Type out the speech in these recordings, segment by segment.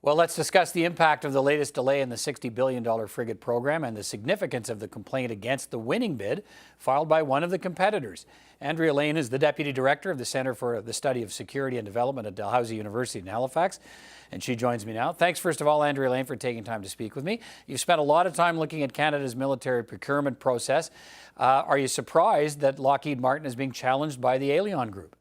Well, let's discuss the impact of the latest delay in the $60 billion frigate program and the significance of the complaint against the winning bid filed by one of the competitors. Andrea Lane is the Deputy Director of the Center for the Study of Security and Development at Dalhousie University in Halifax, and she joins me now. Thanks, first of all, Andrea Lane, for taking time to speak with me. You've spent a lot of time looking at Canada's military procurement process. Are you surprised that Lockheed Martin is being challenged by the Allian Group?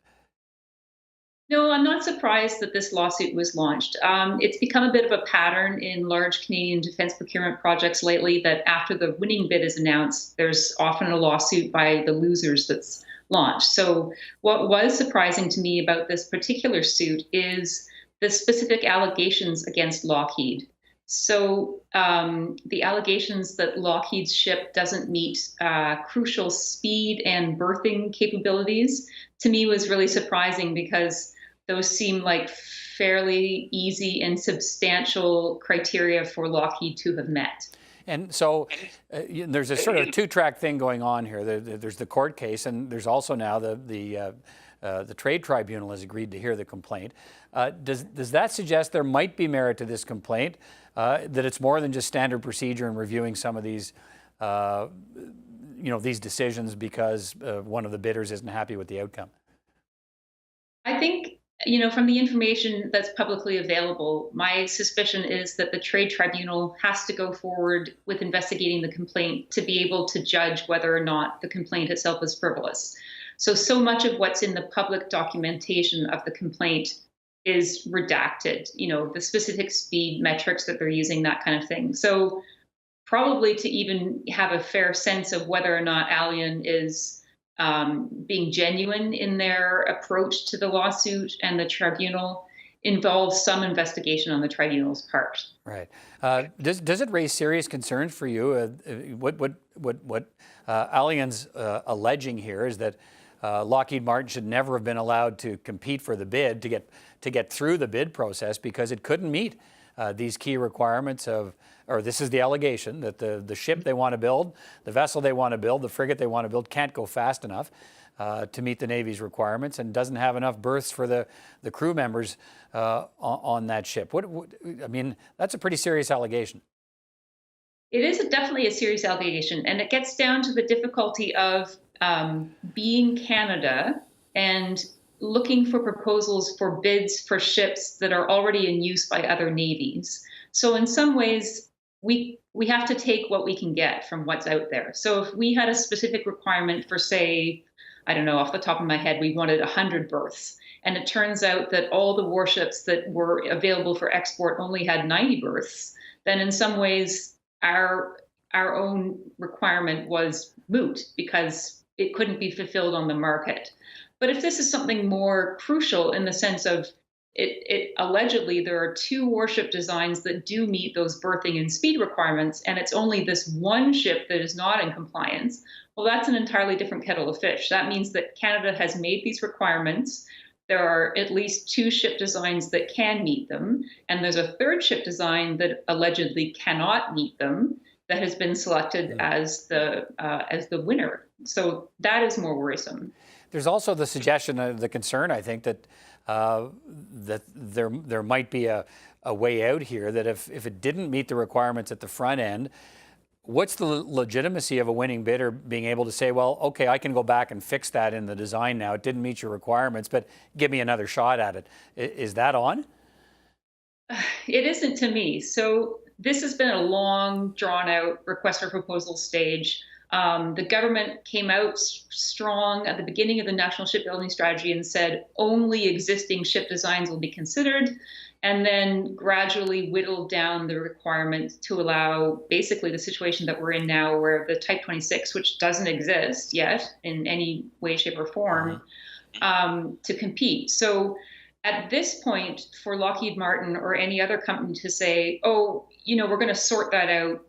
No, I'm not surprised that this lawsuit was launched. It's become a bit of a pattern in large Canadian defense procurement projects lately that after the winning bid is announced, there's often a lawsuit by the losers that's launched. So what was surprising to me about this particular suit is the specific allegations against Lockheed. So the allegations that Lockheed's ship doesn't meet crucial speed and berthing capabilities, to me was really surprising because those seem like fairly easy and substantial criteria for Lockheed to have met. And so there's a sort of two-track thing going on here. There's the court case, and there's also now the trade tribunal has agreed to hear the complaint. Does that suggest there might be merit to this complaint, that it's more than just standard procedure in reviewing some of these, these decisions because one of the bidders isn't happy with the outcome? I think, from the information that's publicly available, my suspicion is that the trade tribunal has to go forward with investigating the complaint to be able to judge whether or not the complaint itself is frivolous. So much of what's in the public documentation of the complaint is redacted, the specific speed metrics that they're using, that kind of thing. So probably to even have a fair sense of whether or not Allian is being genuine in their approach to the lawsuit and the tribunal involves some investigation on the tribunal's part. Right. Does it raise serious concerns for you? What Allian's alleging here is that Lockheed Martin should never have been allowed to compete for the bid to get through the bid process because it couldn't meet these key requirements or this is the allegation that the ship they want to build, the vessel they want to build, the frigate they want to build can't go fast enough to meet the Navy's requirements and doesn't have enough berths for the crew members on that ship. I mean, that's a pretty serious allegation. It is definitely a serious allegation, and it gets down to the difficulty of being Canada and looking for proposals for bids for ships that are already in use by other navies. So in some ways, we have to take what we can get from what's out there. So if we had a specific requirement for, say, I don't know, off the top of my head, we wanted 100 berths, and it turns out that all the warships that were available for export only had 90 berths, then in some ways our own requirement was moot because it couldn't be fulfilled on the market. But if this is something more crucial in the sense of it allegedly there are two warship designs that do meet those berthing and speed requirements, and it's only this one ship that is not in compliance, well, that's an entirely different kettle of fish. That means that Canada has made these requirements. There are at least two ship designs that can meet them, and there's a third ship design that allegedly cannot meet them that has been selected as the winner. So that is more worrisome. There's also the suggestion, the concern, I think, that that there might be a way out here, that if it didn't meet the requirements at the front end, what's the legitimacy of a winning bidder being able to say, well, okay, I can go back and fix that in the design now. It didn't meet your requirements, but give me another shot at it. Is that on? It isn't to me. So this has been a long, drawn-out request for proposal stage. The government came out strong at the beginning of the National Shipbuilding Strategy and said only existing ship designs will be considered, and then gradually whittled down the requirement to allow basically the situation that we're in now, where the Type 26, which doesn't exist yet in any way, shape, or form, to compete. So at this point, for Lockheed Martin or any other company to say, oh, we're going to sort that out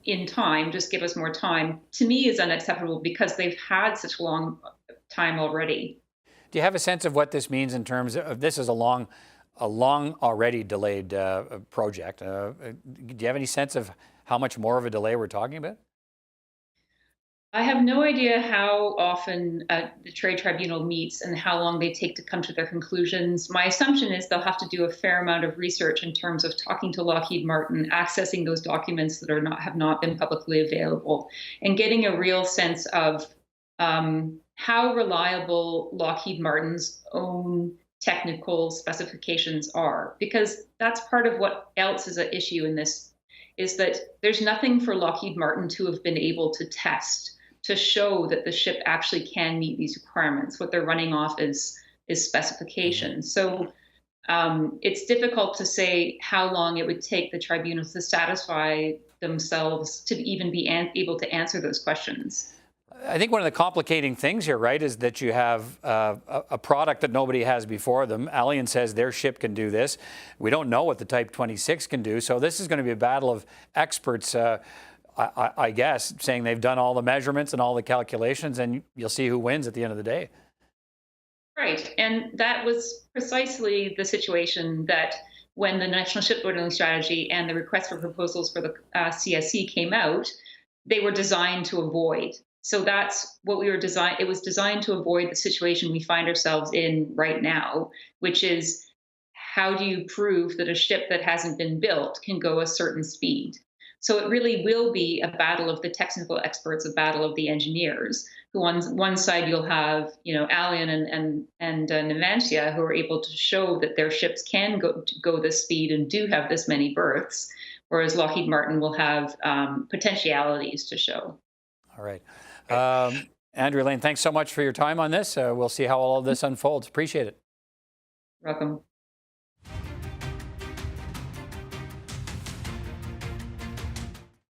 in time, just give us more time, to me is unacceptable because they've had such a long time already. Do you have a sense of what this means in terms of this is a long already delayed project? Do you have any sense of how much more of a delay we're talking about? I have no idea how often the trade tribunal meets and how long they take to come to their conclusions. My assumption is they'll have to do a fair amount of research in terms of talking to Lockheed Martin, accessing those documents that have not been publicly available, and getting a real sense of how reliable Lockheed Martin's own technical specifications are, because that's part of what else is at issue in this, is that there's nothing for Lockheed Martin to have been able to test to show that the ship actually can meet these requirements. What they're running off is specifications. So it's difficult to say how long it would take the tribunals to satisfy themselves to even be able to answer those questions. I think one of the complicating things here, right, is that you have a product that nobody has before them. Allianz says their ship can do this. We don't know what the Type 26 can do. So this is going to be a battle of experts, I guess, saying they've done all the measurements and all the calculations, and you'll see who wins at the end of the day. Right. And that was precisely the situation that when the National Shipbuilding Strategy and the request for proposals for the CSC came out, they were designed to avoid. So that's what we were designed. It was designed to avoid the situation we find ourselves in right now, which is, how do you prove that a ship that hasn't been built can go a certain speed? So it really will be a battle of the technical experts, a battle of the engineers. Who on one side you'll have, Allian and Navantia, who are able to show that their ships can go this speed and do have this many berths, whereas Lockheed Martin will have potentialities to show. All right. Andrea Lane, thanks so much for your time on this. We'll see how all of this unfolds. Appreciate it. Welcome.